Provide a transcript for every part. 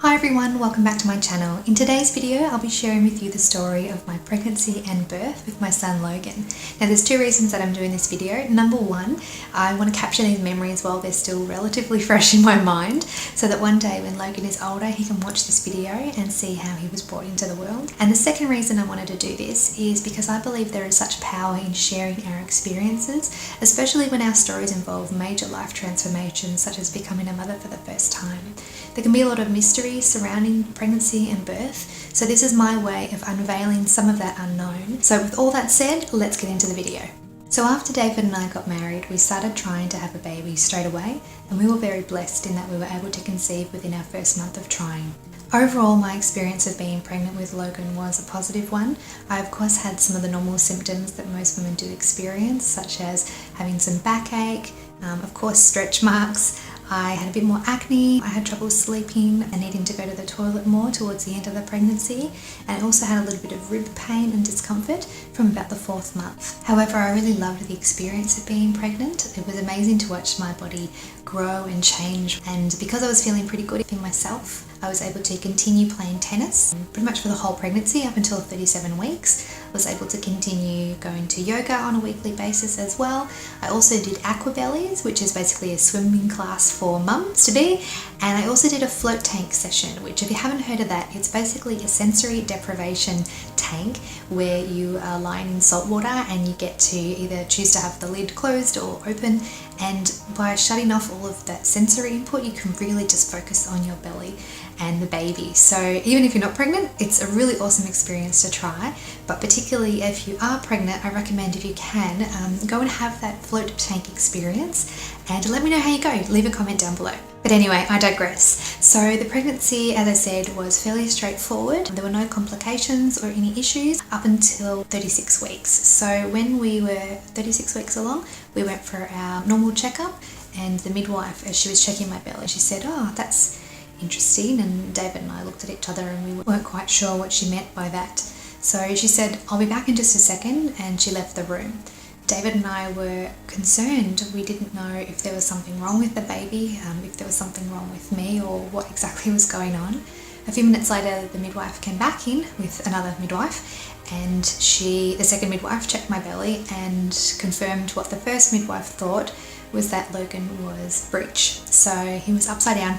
Hi everyone, welcome back to my channel. In today's video, I'll be sharing with you the story of my pregnancy and birth with my son Logan. Now there's two reasons that I'm doing this video. Number one, I want to capture these memories while they're still relatively fresh in my mind, so that one day when Logan is older, he can watch this video and see how he was brought into the world. And the second reason I wanted to do this is because I believe there is such power in sharing our experiences, especially when our stories involve major life transformations such as becoming a mother for the first time. There can be a lot of mystery surrounding pregnancy and birth, so this is my way of unveiling some of that unknown. So with all that said, let's get into the video. So after David and I got married, we started trying to have a baby straight away, and we were very blessed in that we were able to conceive within our first month of trying. Overall, my experience of being pregnant with Logan was a positive one. I of course had some of the normal symptoms that most women do experience, such as having some backache, of course stretch marks. I had a bit more acne, I had trouble sleeping and needing to go to the toilet more towards the end of the pregnancy, and I also had a little bit of rib pain and discomfort from about the 4th month. However, I really loved the experience of being pregnant. It was amazing to watch my body grow and change, and because I was feeling pretty good in myself, I was able to continue playing tennis pretty much for the whole pregnancy up until 37 weeks. I was able to continue going to yoga on a weekly basis as well. I also did aqua bellies, which is basically a swimming class for mums to be, and I also did a float tank session, which if you haven't heard of that, it's basically a sensory deprivation tank where you are lying in salt water and you get to either choose to have the lid closed or open, and by shutting off all of that sensory input you can really just focus on your belly and the baby. So even if you're not pregnant, it's a really awesome experience to try, but particularly if you are pregnant, I recommend if you can, go and have that float tank experience and let me know how you go. Leave a comment down below. But anyway, I digress. So the pregnancy, as I said, was fairly straightforward. There were no complications or any issues up until 36 weeks. So when we were 36 weeks along, we went for our normal checkup, and the midwife, as she was checking my belly, she said, "Oh, that's interesting," and David and I looked at each other and we weren't quite sure what she meant by that. So she said, "I'll be back in just a second," and she left the room. David and I were concerned. We didn't know if there was something wrong with the baby, if there was something wrong with me, or what exactly was going on. A few minutes later, the midwife came back in with another midwife, and the second midwife checked my belly and confirmed what the first midwife thought was that Logan was breech. So he was upside down.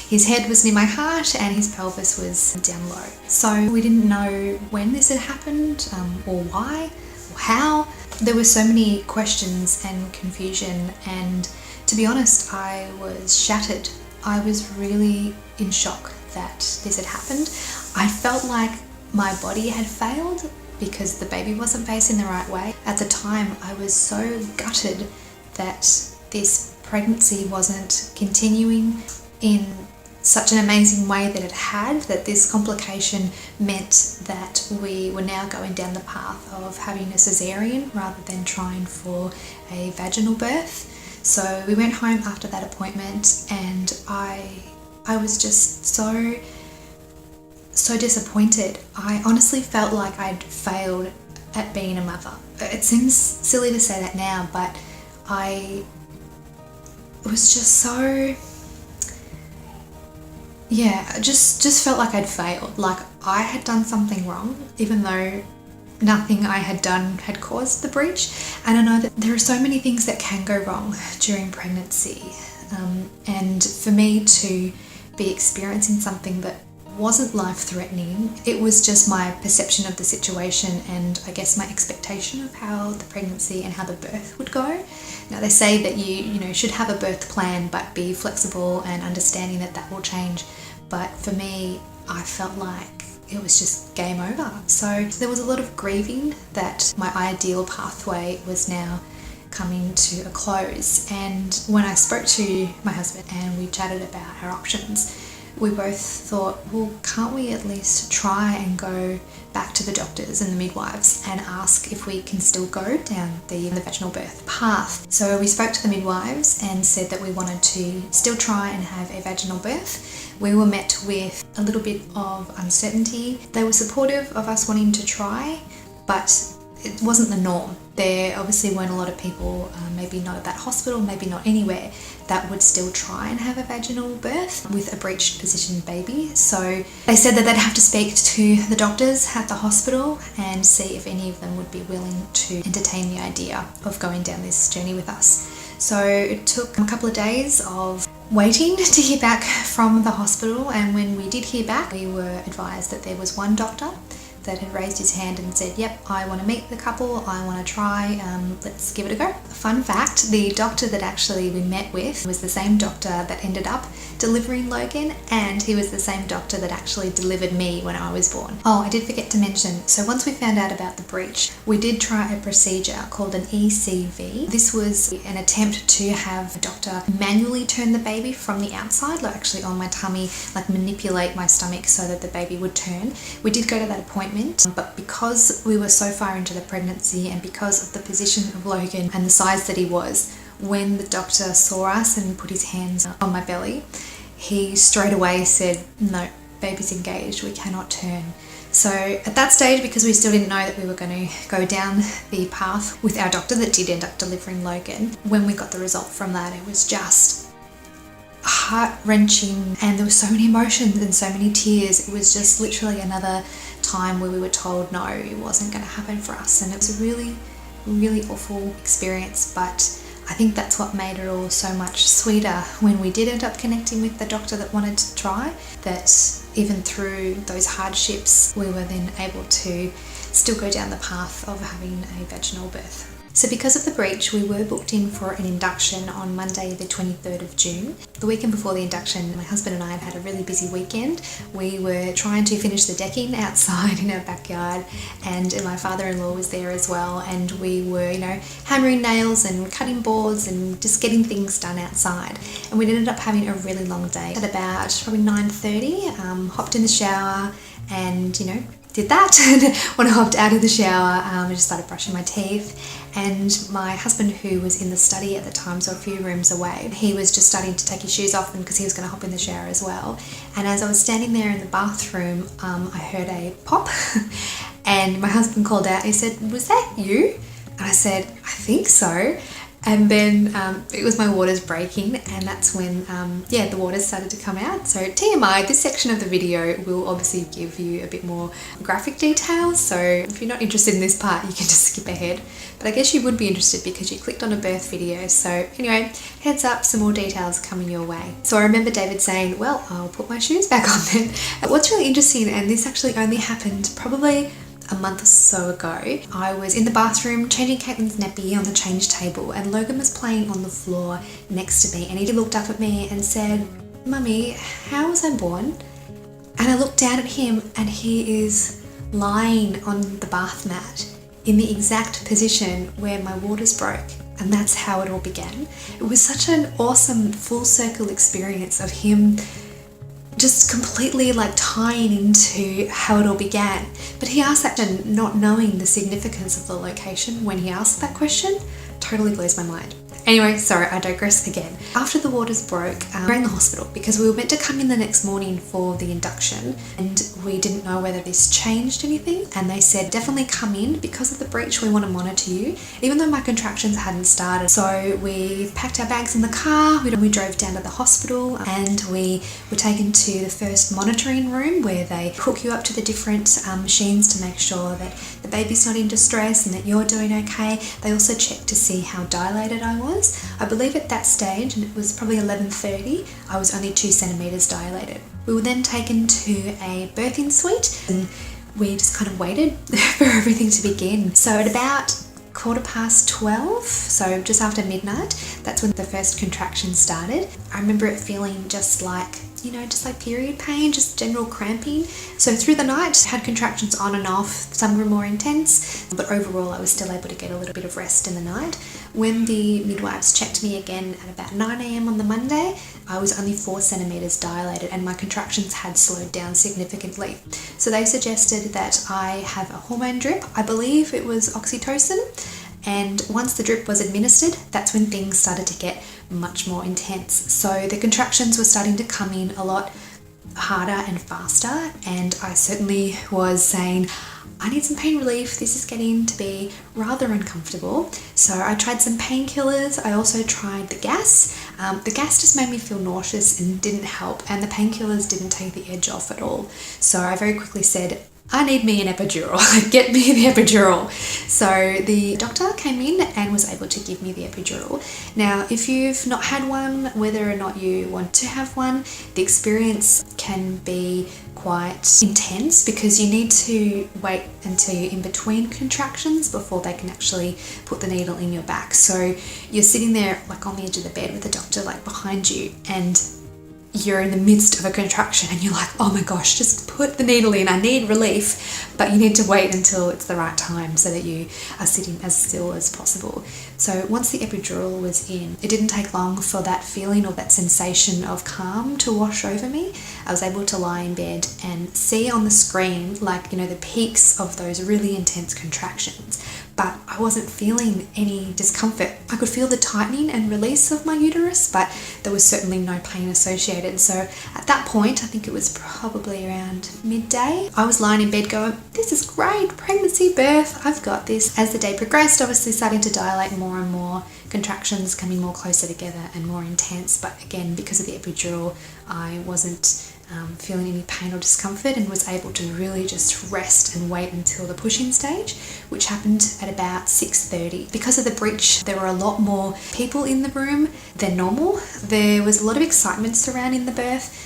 His head was near my heart and his pelvis was down low. So we didn't know when this had happened, or why, or how. There were so many questions and confusion, and to be honest, I was shattered. I was really in shock that this had happened. I felt like my body had failed because the baby wasn't facing the right way. At the time, I was so gutted that this pregnancy wasn't continuing in such an amazing way that it had, that this complication meant that we were now going down the path of having a cesarean rather than trying for a vaginal birth. So we went home after that appointment, and I was just so disappointed. I honestly felt like I'd failed at being a mother. It seems silly to say that now, but I was just so, just felt like I'd failed, like I had done something wrong, even though nothing I had done had caused the breech. And I know that there are so many things that can go wrong during pregnancy, and for me to be experiencing something that wasn't life-threatening, it was just my perception of the situation and I guess my expectation of how the pregnancy and how the birth would go. Now they say that you should have a birth plan, but be flexible and understanding that that will change. But for me, I felt like it was just game over. So there was a lot of grieving that my ideal pathway was now coming to a close. And when I spoke to my husband and we chatted about our options, we both thought, well, can't we at least try and go back to the doctors and the midwives and ask if we can still go down the vaginal birth path? So we spoke to the midwives and said that we wanted to still try and have a vaginal birth. We were met with a little bit of uncertainty. They were supportive of us wanting to try, but it wasn't the norm. There obviously weren't a lot of people, maybe not at that hospital, maybe not anywhere, that would still try and have a vaginal birth with a breech positioned baby. So they said that they'd have to speak to the doctors at the hospital and see if any of them would be willing to entertain the idea of going down this journey with us. So it took a couple of days of waiting to hear back from the hospital, and when we did hear back, we were advised that there was one doctor that had raised his hand and said, yep, I want to meet the couple, I want to try, let's give it a go. Fun fact, the doctor that actually we met with was the same doctor that ended up delivering Logan, and he was the same doctor that actually delivered me when I was born. Oh, I did forget to mention, so once we found out about the breech, we did try a procedure called an ECV. This was an attempt to have a doctor manually turn the baby from the outside, like actually on my tummy, like manipulate my stomach so that the baby would turn. We did go to that appointment, but because we were so far into the pregnancy and because of the position of Logan and the size that he was, when the doctor saw us and put his hands on my belly, he straight away said, no, baby's engaged, we cannot turn. So at that stage, because we still didn't know that we were going to go down the path with our doctor that did end up delivering Logan, when we got the result from that, it was just heart-wrenching, and there were so many emotions and so many tears. It was just literally another time where we were told no, it wasn't going to happen for us, and it was a really, really awful experience. But I think that's what made it all so much sweeter when we did end up connecting with the doctor that wanted to try, that even through those hardships, we were then able to still go down the path of having a vaginal birth. So because of the breech, we were booked in for an induction on Monday the 23rd of June. The weekend before the induction, my husband and I had had a really busy weekend. We were trying to finish the decking outside in our backyard, and my father-in-law was there as well, and we were, hammering nails and cutting boards and just getting things done outside. And we ended up having a really long day. At about probably 9:30, hopped in the shower and, did that. And when I hopped out of the shower, I just started brushing my teeth, and my husband, who was in the study at the time, so a few rooms away, he was just starting to take his shoes off because he was going to hop in the shower as well. And as I was standing there in the bathroom, I heard a pop and my husband called out. He said, "Was that you?" And I said, "I think so." And then it was my waters breaking, and that's when the waters started to come out. So TMI, this section of the video will obviously give you a bit more graphic details, so if you're not interested in this part, you can just skip ahead. But I guess you would be interested because you clicked on a birth video. So anyway, heads up, some more details coming your way. So I remember David saying, well, I'll put my shoes back on then. What's really interesting, and this actually only happened probably a month or so ago, I was in the bathroom changing Caitlin's nappy on the change table, and Logan was playing on the floor next to me, and he looked up at me and said, "Mummy, how was I born?" And I looked down at him, and he is lying on the bath mat in the exact position where my waters broke. And that's how it all began. It was such an awesome full circle experience of him just completely tying into how it all began. But he asked that, and not knowing the significance of the location when he asked that question totally blows my mind. Anyway, sorry, I digress again. After the waters broke, we were in the hospital because we were meant to come in the next morning for the induction, and we didn't know whether this changed anything, and they said definitely come in because of the breech, we want to monitor you, even though my contractions hadn't started. So we packed our bags in the car, we drove down to the hospital, and we were taken to the first monitoring room where they hook you up to the different machines to make sure that the baby's not in distress and that you're doing okay. They also checked to see how dilated I was. I believe at that stage, and it was probably 11:30, I was only 2 centimeters dilated. We were then taken to a birthing suite, and we just kind of waited for everything to begin. So at about 12:15, so just after midnight, that's when the first contraction started. I remember it feeling just like period pain, just general cramping. So through the night, had contractions on and off. Some were more intense, but overall I was still able to get a little bit of rest in the night. When the midwives checked me again at about 9 a.m. on the Monday, I was only 4 centimeters dilated, and my contractions had slowed down significantly. So they suggested that I have a hormone drip. I believe it was oxytocin. And once the drip was administered, that's when things started to get much more intense. So the contractions were starting to come in a lot harder and faster, and I certainly was saying, I need some pain relief. This is getting to be rather uncomfortable. So I tried some painkillers. I also tried the gas. The gas just made me feel nauseous and didn't help, and the painkillers didn't take the edge off at all. So I very quickly said, I need me an epidural. Get me the epidural. So the doctor came in and was able to give me the epidural. Now, if you've not had one, whether or not you want to have one, the experience can be quite intense because you need to wait until you're in between contractions before they can actually put the needle in your back. So you're sitting there like on the edge of the bed with the doctor like behind you, and you're in the midst of a contraction and you're like, oh my gosh, just put the needle in, I need relief. But you need to wait until it's the right time so that you are sitting as still as possible. So once the epidural was in, it didn't take long for that feeling or that sensation of calm to wash over me. I was able to lie in bed and see on the screen, like, the peaks of those really intense contractions. But I wasn't feeling any discomfort. I could feel the tightening and release of my uterus, but there was certainly no pain associated. So at that point, I think it was probably around midday, I was lying in bed going, this is great, pregnancy, birth, I've got this. As the day progressed, obviously starting to dilate more and more, contractions coming more closer together and more intense. But again, because of the epidural, I wasn't feeling any pain or discomfort and was able to really just rest and wait until the pushing stage, which happened at about 6:30. Because of the breech, there were a lot more people in the room than normal. There was a lot of excitement surrounding the birth.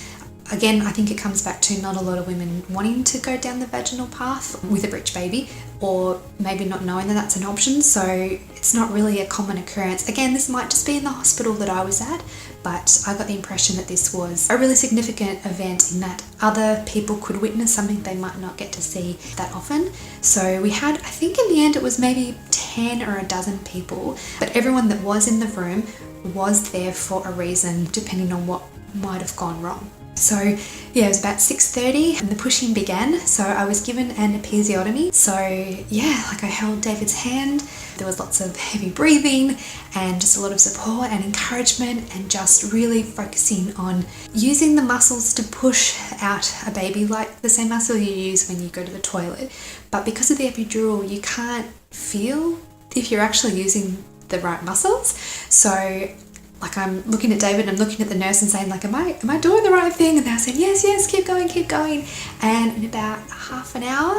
Again, I think it comes back to not a lot of women wanting to go down the vaginal path with a breech baby, or maybe not knowing that that's an option, so it's not really a common occurrence. Again, this might just be in the hospital that I was at, but I got the impression that this was a really significant event in that other people could witness something they might not get to see that often. So we had, I think in the end it was maybe 10 or a dozen people, but everyone that was in the room was there for a reason, depending on what might have gone wrong. So yeah, it was about 6:30 and the pushing began. So I was given an episiotomy. So yeah, like I held David's hand. There was lots of heavy breathing and just a lot of support and encouragement, and just really focusing on using the muscles to push out a baby, like the same muscle you use when you go to the toilet. But because of the epidural, you can't feel if you're actually using the right muscles. So like I'm looking at David and I'm looking at the nurse and saying like, am I doing the right thing? And they were saying, yes, keep going. And in about half an hour,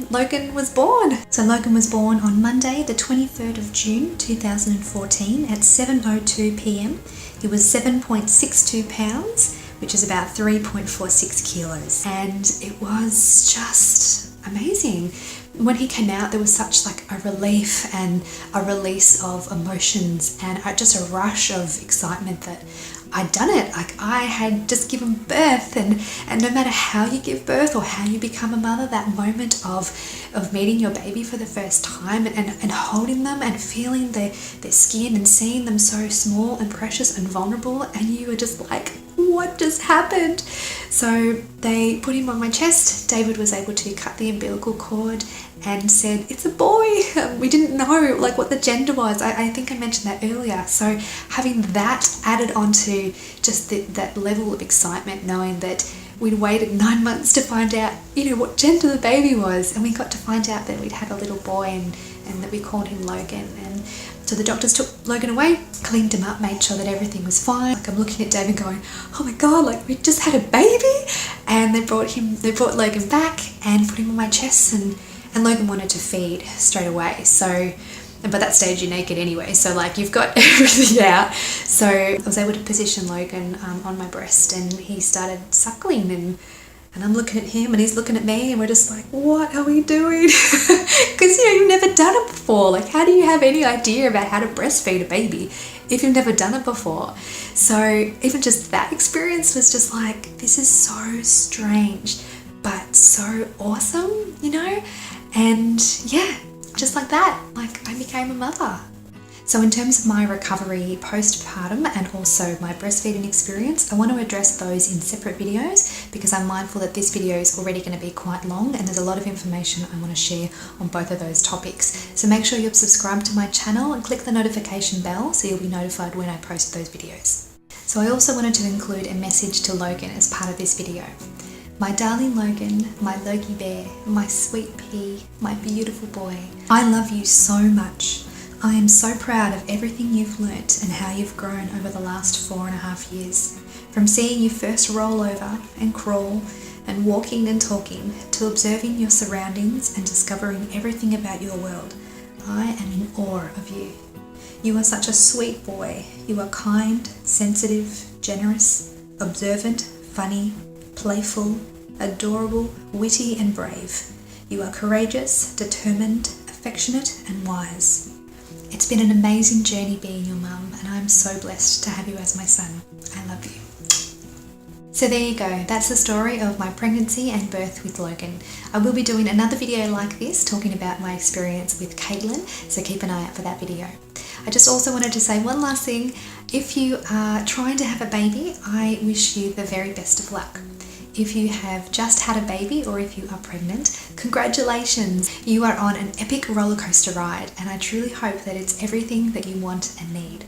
Logan was born. So Logan was born on Monday, the 23rd of June, 2014 at 7:02 p.m. He was 7.62 pounds, which is about 3.46 kilos. And it was just amazing. When he came out, there was such like a relief and a release of emotions and just a rush of excitement that I'd done it. Like I had just given birth, and no matter how you give birth or how you become a mother, that moment of meeting your baby for the first time and holding them and feeling their skin and seeing them so small and precious and vulnerable, and you were just like, what just happened? So they put him on my chest. David was able to cut the umbilical cord and said, it's a boy. We didn't know like what the gender was. I think I mentioned that earlier. So having that added onto just that level of excitement, knowing that we'd waited 9 months to find out, what gender the baby was, and we got to find out that we'd had a little boy and that we called him Logan. And so the doctors took Logan away, cleaned him up, made sure that everything was fine. Like I'm looking at David going, oh my God, like we just had a baby. And they brought Logan back and put him on my chest, and Logan wanted to feed straight away. So, and by that stage you're naked anyway, so like you've got everything out. So I was able to position Logan on my breast, and he started suckling, and I'm looking at him and he's looking at me, and we're just like, what are we doing? Because you've never done it before. Like how do you have any idea about how to breastfeed a baby if you've never done it before? So even just that experience was just like, this is so strange but so awesome, and yeah, just like that, like I became a mother. So in terms of my recovery postpartum and also my breastfeeding experience, I want to address those in separate videos because I'm mindful that this video is already going to be quite long and there's a lot of information I want to share on both of those topics. So make sure you're subscribed to my channel and click the notification bell so you'll be notified when I post those videos. So I also wanted to include a message to Logan as part of this video. My darling Logan, my Logie bear, my sweet pea, my beautiful boy. I love you so much. I am so proud of everything you've learnt and how you've grown over the last 4.5 years. From seeing you first roll over and crawl and walking and talking to observing your surroundings and discovering everything about your world, I am in awe of you. You are such a sweet boy. You are kind, sensitive, generous, observant, funny, playful, adorable, witty and brave. You are courageous, determined, affectionate and wise. It's been an amazing journey being your mum, and I'm so blessed to have you as my son. I love you. So there you go, that's the story of my pregnancy and birth with Logan. I will be doing another video like this talking about my experience with Caitlin, so keep an eye out for that video. I just also wanted to say one last thing. If you are trying to have a baby, I wish you the very best of luck. If you have just had a baby or if you are pregnant, congratulations! You are on an epic roller coaster ride, and I truly hope that it's everything that you want and need.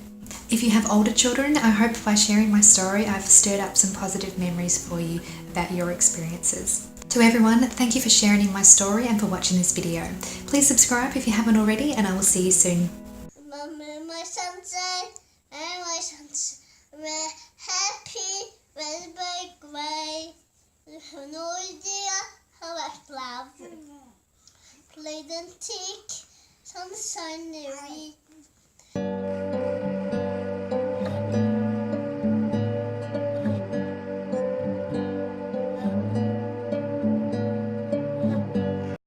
If you have older children, I hope by sharing my story I've stirred up some positive memories for you about your experiences. To everyone, thank you for sharing in my story and for watching this video. Please subscribe if you haven't already, and I will see you soon. Mommy, my son said, and my sons were happy, very great. You have no idea how much love. Play and take some sunny